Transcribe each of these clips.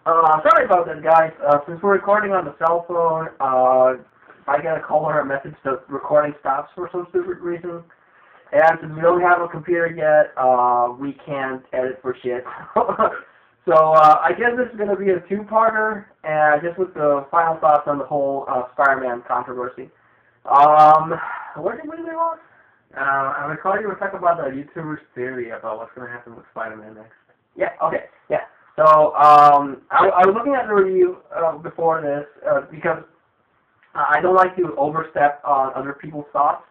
Sorry about that, guys. Since we're recording on the cell phone, I got a call or a message that recording stops for some stupid reason. And since we don't have a computer yet, we can't edit for shit. So, I guess this is going to be a two-parter, and just with the final thoughts on the whole Spider-Man controversy. Where did we leave off? I recall you were talking about the YouTuber's theory about what's going to happen with Spider-Man next. Yeah, okay, yeah. So, I was looking at the review before this, because I don't like to overstep on other people's thoughts.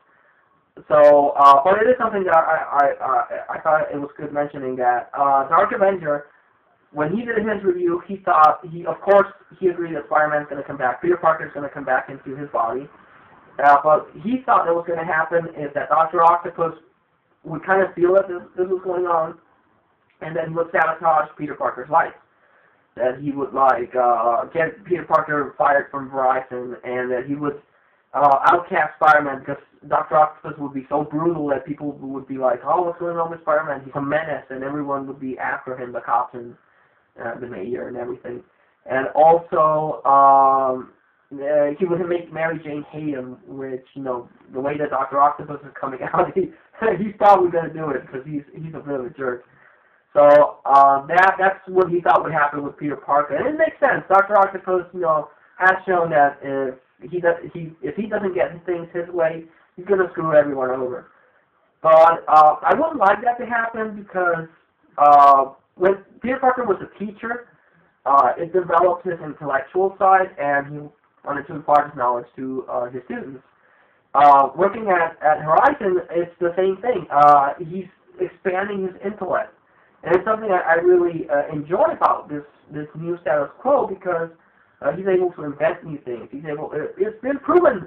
So, but it is something that I thought it was good mentioning that Dark Avenger, when he did his review, of course, he agreed that Spider-Man's going to come back. Peter Parker's going to come back into his body. But he thought that what was going to happen is that Dr. Octopus would kind of feel that this was going on, and then he would sabotage Peter Parker's life. That he would, get Peter Parker fired from Verizon, and that he would outcast Spider-Man because Dr. Octopus would be so brutal that people would be like, oh, what's going on with Spider-Man? He's a menace, and everyone would be after him, the cops and the mayor and everything. And also, he would make Mary Jane hate him, which, the way that Dr. Octopus is coming out, he's probably going to do it because he's a bit of a jerk. So that's what he thought would happen with Peter Parker. And it makes sense. Dr. Octopus, has shown that if he doesn't get things his way, he's going to screw everyone over. But I wouldn't like that to happen because when Peter Parker was a teacher, it developed his intellectual side, and he wanted to impart his knowledge to his students. Working at Horizon, it's the same thing. He's expanding his intellect. And it's something I really enjoy about this new status quo because he's able to invent new things. It's been proven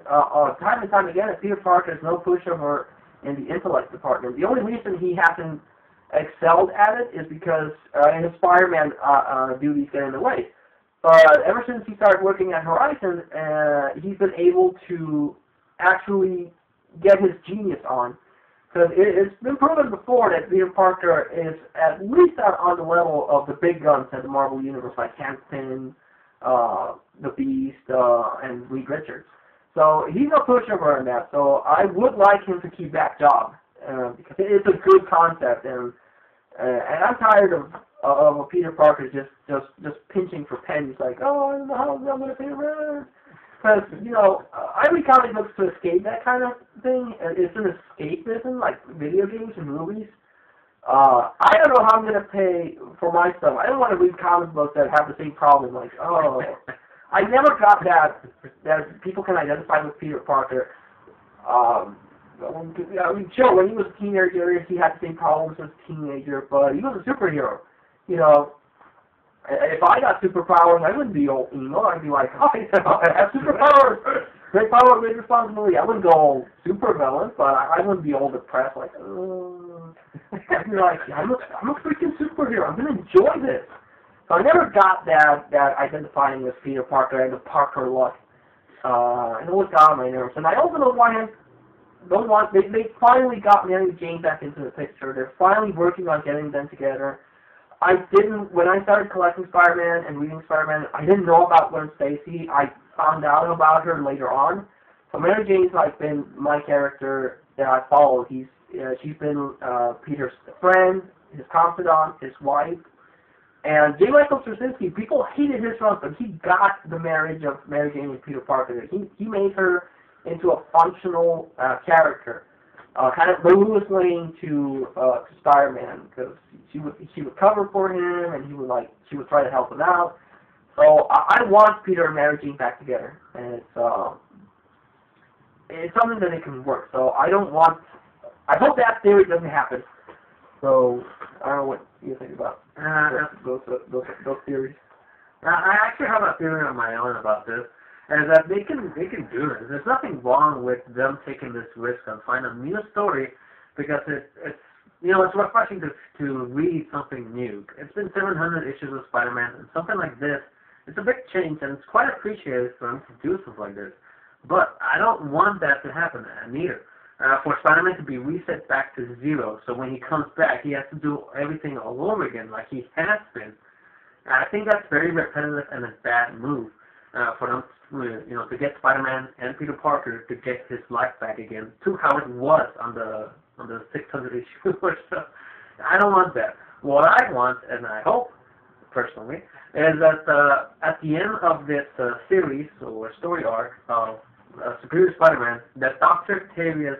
time and time again that Peter Parker is no pushover in the intellect department. The only reason he hasn't excelled at it is because his Spider-Man duties get in the way. But ever since he started working at Horizon, he's been able to actually get his genius on. Because it's been proven before that Peter Parker is at least on the level of the big guns in the Marvel Universe, like Hank Pym, the Beast, and Reed Richards. So he's no pushover in that. So I would like him to keep that job because it's a good concept, and I'm tired of Peter Parker just pinching for pennies, like, oh, I don't know how I'm going to pay rent. Because, I read comic books to escape that kind of thing. It's an escapism, like video games and movies. I don't know how I'm going to pay for my stuff. I don't want to read comic books that have the same problem. Like, oh, I never got that people can identify with Peter Parker. Sure, when he was a teenager, he had the same problems as a teenager, but he was a superhero. If I got superpowers, I wouldn't be all emo. I'd be like, oh, I have superpowers. Great power, great responsibility. I wouldn't go all super villain, but I wouldn't be all depressed, like, oh. I'd be like, I'm a freaking superhero. I'm going to enjoy this. So I never got that identifying with Peter Parker and the Parker look. And it always got on my nerves. And I also they finally got Mary Jane back into the picture. They're finally working on getting them together. When I started collecting Spider-Man and reading Spider-Man, I didn't know about Gwen Stacy. I found out about her later on. So Mary Jane's been my character that I followed. She's been Peter's friend, his confidant, his wife. And J. Michael Straczynski, people hated his run, but he got the marriage of Mary Jane and Peter Parker. He made her into a functional character. Kind of the Lois Lane to Spider-Man, because she would cover for him, and she would try to help him out. So I want Peter and Mary Jane back together, and it's something that it can work. So I hope that theory doesn't happen. So I don't know what you think about those theories. I actually have a theory of my own about this. And that they can do this. There's nothing wrong with them taking this risk and find a new story because it's refreshing to read something new. It's been 700 issues of Spider-Man, and something like this, it's a big change, and it's quite appreciated for them to do something like this. But I don't want that to happen neither. For Spider-Man to be reset back to zero, so when he comes back, he has to do everything all over again like he has been. And I think that's very repetitive and a bad move for them, to get Spider-Man and Peter Parker to get his life back again to how it was on the 600 issue or so. I don't want that. What I want, and I hope, personally, is that at the end of this series or story arc of Superior Spider-Man, that Dr. Octavius,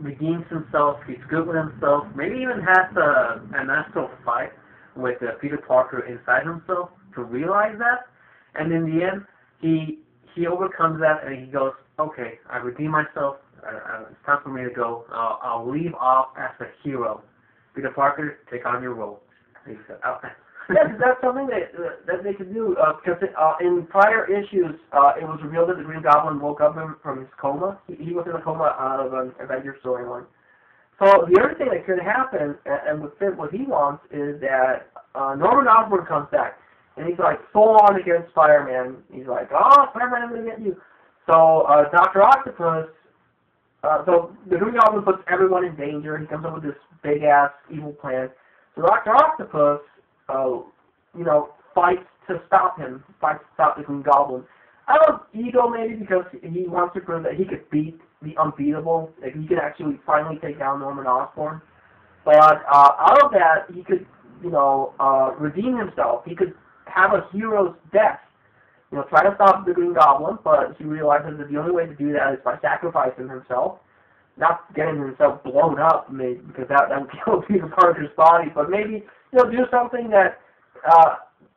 redeems himself, he's good with himself, maybe even has an astral fight with Peter Parker inside himself to realize that, and in the end, he overcomes that and he goes, okay, I redeem myself, it's time for me to go, I'll leave off as a hero. Peter Parker, take on your role. And he said, okay. That's something that they could do, because in prior issues, it was revealed that the Green Goblin woke up from his coma. He was in a coma out of an Avengers storyline. So the other thing that could happen, and would fit what he wants, is that Norman Osborn comes back, and he's like full on against Spider-Man. He's like, oh, Spider-Man, I'm going to get you. So Dr. Octopus, so the Green Goblin puts everyone in danger. He comes up with this big-ass evil plan. So Dr. Octopus, fights to stop him, fights to stop the Green Goblin. I don't know, ego maybe, because he wants to prove that he could beat the unbeatable, like he could actually finally take down Norman Osborn. But out of that, he could, redeem himself. He could have a hero's death. Try to stop the Green Goblin, but he realizes that the only way to do that is by sacrificing himself. Not getting himself blown up, maybe, because that would kill Peter Parker's body, but maybe, do something that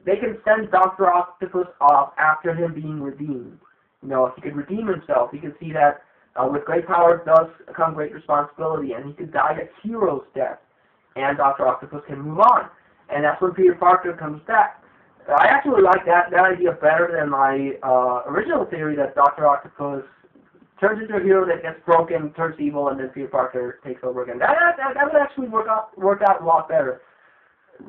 they can send Dr. Octopus off after him being redeemed. If he could redeem himself, he could see that with great power does come great responsibility, and he could die a hero's death, and Dr. Octopus can move on. And that's when Peter Parker comes back. I actually like that idea better than my original theory that Dr. Octopus turns into a hero that gets broken, turns evil, and then Peter Parker takes over again. That would actually work out a lot better.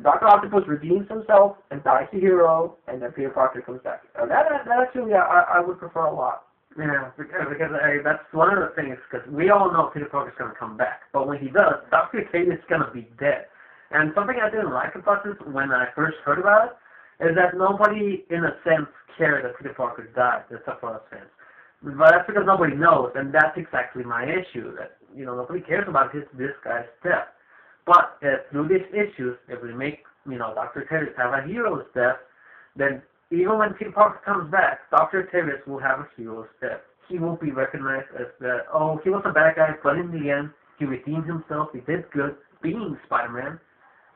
Dr. Octopus redeems himself and dies a hero, and then Peter Parker comes back. That actually I would prefer a lot. Yeah, because that's one of the things, because we all know Peter Parker's going to come back, but when he does, Dr. Octavius is going to be dead. And something I didn't like about this when I first heard about it is that nobody, in a sense, cared that Peter Parker died, except for us fans. But that's because nobody knows, and that's exactly my issue, that, nobody cares about this guy's death. But through these issues, if we make, Dr. Octavius have a hero's death, then even when Peter Parker comes back, Dr. Octavius will have a hero's death. He will be recognized as that, he was a bad guy, but in the end, he redeemed himself, he did good, being Spider-Man.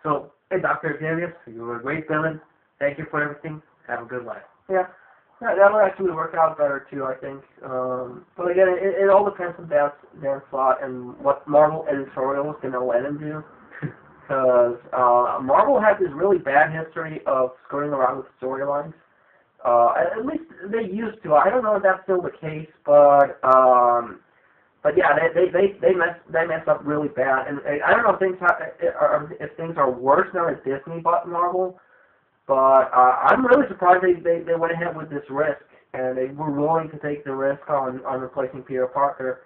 So, hey, Dr. Octavius, you were a great villain. Thank you for everything. Have a good life. Yeah, that would actually work out better, too, I think. But again, it all depends on Dan Slott and what Marvel editorial is going to let him do. Because Marvel has this really bad history of screwing around with storylines. At least they used to. I don't know if that's still the case, but yeah, they mess up really bad. And I don't know if things are worse now at Disney but Marvel. But I'm really surprised they went ahead with this risk, and they were willing to take the risk on replacing Peter Parker.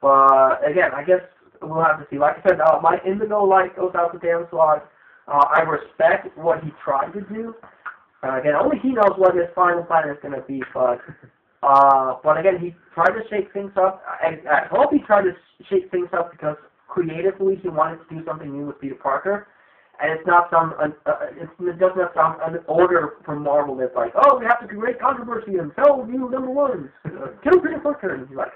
But again, I guess we'll have to see. Like I said, my indigo light goes out to Dan Slott. I respect what he tried to do. Again, only he knows what his final plan is going to be. But again, he tried to shake things up. I hope he tried to shake things up because creatively he wanted to do something new with Peter Parker. And it's not it does not sound an order from Marvel that's like, oh, we have to create controversy and tell you number ones. Kill Peter Parker. And he's like,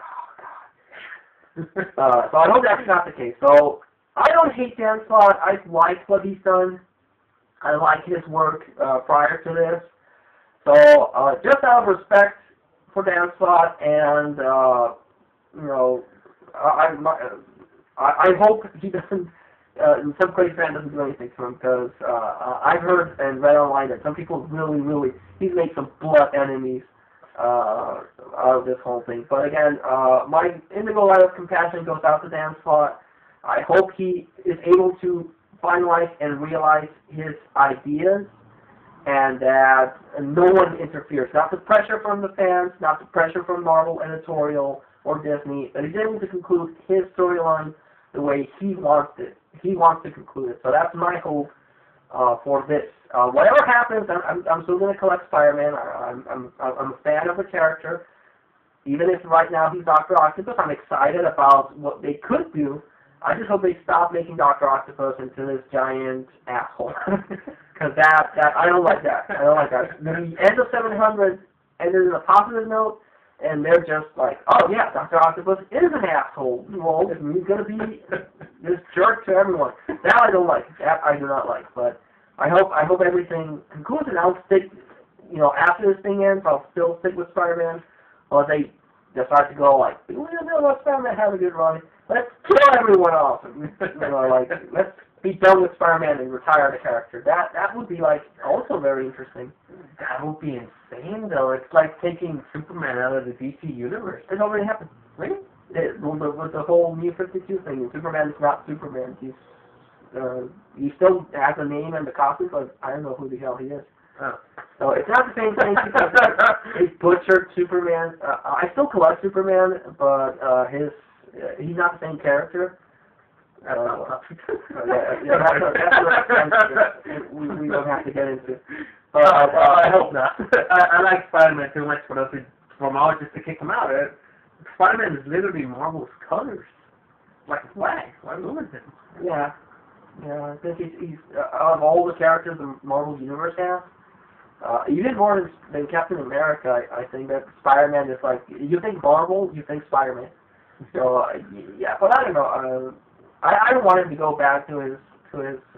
oh, God. So I hope that's not the case. So I don't hate Dan Slott. I like what he's done. I like his work prior to this. So just out of respect for Dan Slott and, I hope he doesn't, some crazy fan doesn't do anything to him because I've heard and read online that some people really, he's made some blood enemies out of this whole thing. But again, my indigo light of compassion goes out to Dan Slott. I hope he is able to finalize and realize his ideas and that no one interferes. Not the pressure from the fans, not the pressure from Marvel editorial or Disney, but he's able to conclude his storyline the way he wants it. He wants to conclude it. So that's my hope for this. Whatever happens, I'm still going to collect Spider-Man. I'm a fan of the character. Even if right now he's Dr. Octopus, I'm excited about what they could do. I just hope they stop making Dr. Octopus into this giant asshole. Because that I don't like that. I don't like that. The end of 700 ended in a positive note, and they're just like, oh yeah, Dr. Octopus is an asshole. Well, he's going to be this jerk to everyone. That I don't like. That I do not like. But I hope everything concludes, and I'll stick, after this thing ends, I'll still stick with Spider-Man. Or they decide to go like, let Spider-Man have a good run. Let's kill everyone off. Let's be done with Spider-Man and retire the character. That would be also very interesting. That would be insane, though. It's like taking Superman out of the DC universe. It already happened. Really? With the whole New 52 thing, Superman is not Superman. He still has a name and the costume, but I don't know who the hell he is. Oh. So it's not the same thing because they butchered Superman. I still collect Superman, but he's not the same character. We don't have to get into. I hope not. I like Spider-Man too much for all just to kick him out. Spider-Man is literally Marvel's colors, like a flag. Why ruin him? Yeah, I think he's out of all the characters the Marvel universe has. Even more than Captain America, I think that Spider-Man is like, you think Marvel, you think Spider-Man. So, yeah, but I don't know. I don't want him to go back to his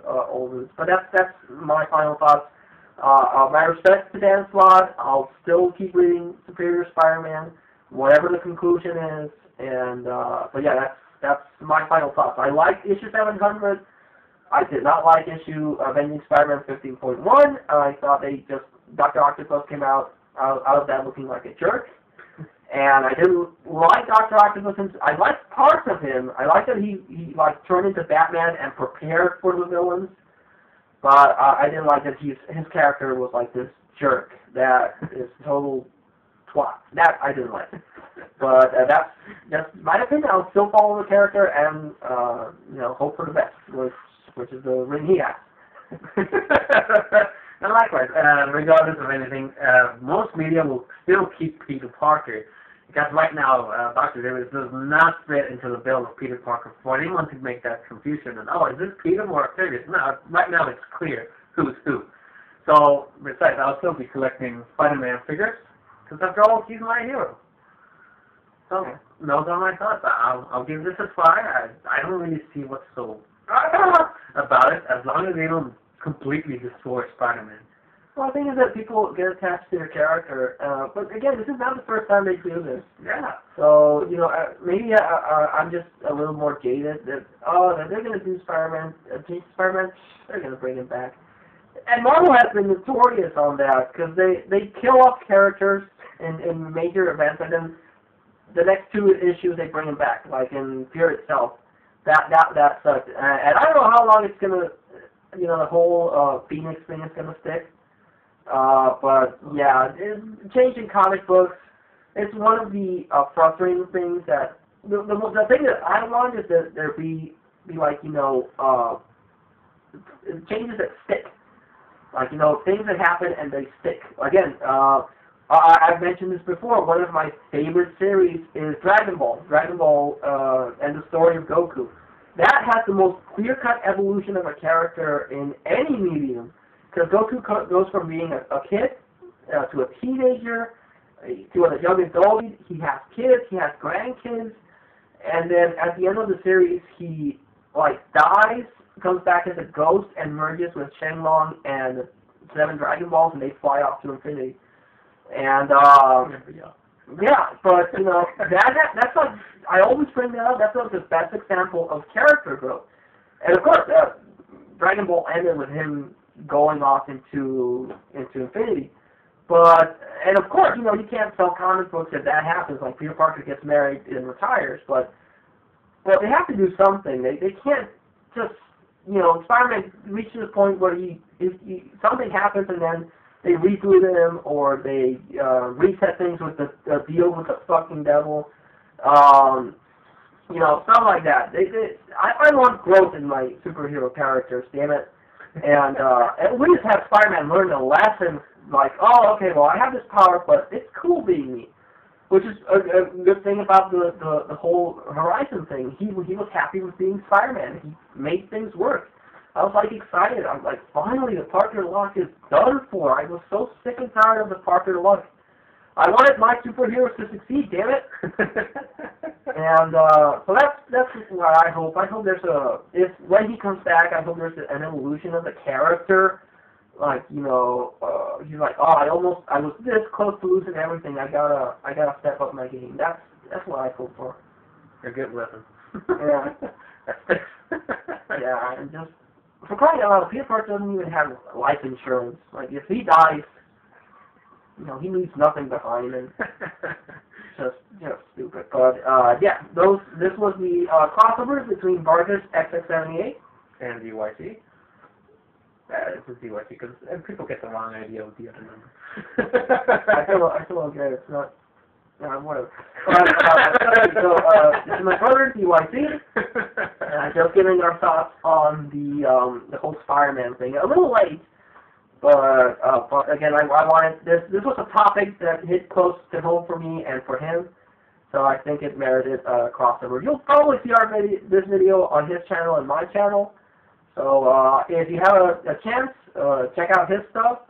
old roots. But that's my final thoughts. My respect to Dan Slott. I'll still keep reading Superior Spider-Man, whatever the conclusion is. And but yeah, that's my final thoughts. I liked issue 700. I did not like issue Avenging Spider-Man 15.1. I thought Dr. Octopus came out of that looking like a jerk. And I didn't like Dr. Octopus. I liked parts of him. I liked that he turned into Batman and prepared for the villains. But I didn't like that his character was like this jerk that is total twat. That I didn't like. But that's my opinion. I'll still follow the character and hope for the best, which is the ring he has. And likewise, regardless of anything, most media will still keep Peter Parker. Because right now, Dr. Davis does not fit into the bill of Peter Parker. For anyone to make that confusion, and is this Peter or Octavius? No, right now it's clear who's who. So, besides, I'll still be collecting Spider-Man figures, because after all, he's my hero. So, those are my thoughts. I'll give this a try. I don't really see what's so about it, as long as they don't completely destroy Spider-Man. Well, the thing is that people get attached to their character, but again, this is not the first time they do this. Yeah. So, maybe I'm just a little more jaded that, they're going to do Spider-Man, Spider-Man, they're going to bring him back. And Marvel has been notorious on that, because they kill off characters in major events, and then the next two issues they bring him back, like in Fear itself. That sucked. And I don't know how long it's going to, the whole Phoenix thing is going to stick. But yeah, changing comic books, it's one of the frustrating things that the thing that I want is that there be like changes that stick, like things that happen and they stick. Again, I've mentioned this before. One of my favorite series is Dragon Ball and the story of Goku. That has the most clear-cut evolution of a character in any medium. Because Goku goes from being a kid to a teenager to a young adult. He has kids, he has grandkids, and then at the end of the series, he dies, comes back as a ghost, and merges with Shenlong and the 7 Dragon Balls, and they fly off to infinity. And yeah, but that's like, I always bring that up. That's like the best example of character growth. And of course, Dragon Ball ended with him going off into infinity. And of course, you can't sell comic books if that happens, like Peter Parker gets married and retires, but they have to do something. They can't just, Spider-Man reaches a point where something happens and then they reboot him, or they reset things with the deal with the fucking devil. Stuff like that. I want growth in my superhero characters, damn it. And we just have Spider-Man learn a lesson, like, oh, okay, well, I have this power, but it's cool being me. Which is a good thing about the whole Horizon thing. He was happy with being Spider-Man. He made things work. I was like excited. I was like, finally, the Parker luck is done for. I was so sick and tired of the Parker luck. I wanted my superheroes to succeed, damn it. And so that's what I hope. I hope there's when he comes back, I hope there's an evolution of the character. Like, you know, he's like, oh, I was this close to losing everything. I gotta step up my game. That's what I hope for. A good weapon. Yeah. Yeah, and just for crying out loud, Peter Parker doesn't even have life insurance. Like, if he dies, you know, he leaves nothing behind, and just stupid. But yeah, this was the crossovers between Vargas XX78 and DYC. It's a DYC because people get the wrong idea with the other number. I feel okay. It's not. Whatever. So this is my brother DYC, and just giving our thoughts on the whole Spider-Man thing. A little late. But again, I wanted this. This was a topic that hit close to home for me and for him, so I think it merited a crossover. You'll probably see this video on his channel and my channel. So if you have a chance, check out his stuff.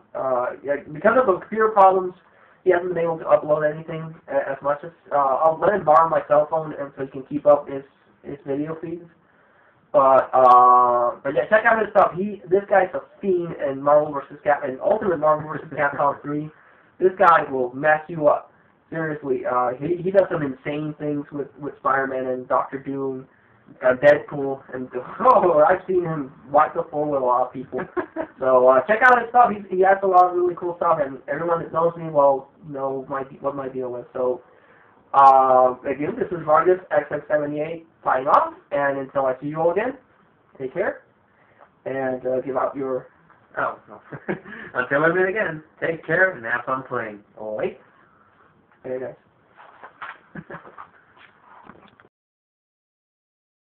Because of the computer problems, he hasn't been able to upload anything as much as. I'll let him borrow my cell phone, and so he can keep up his video feeds. But yeah, check out his stuff. This guy's a fiend in Marvel vs. Capcom, in Ultimate Marvel vs. Capcom 3. This guy will mess you up. Seriously, he does some insane things with Spider-Man and Doctor Doom, Deadpool, and I've seen him wipe the floor with a lot of people. So check out his stuff. He has a lot of really cool stuff, and everyone that knows me will know what my deal is. So again, this is Vargas XX78 signing off, and until I see you all again, take care, and give out your... Oh, no. Until I meet again, take care and have fun playing. Oh, wait. Hey, guys.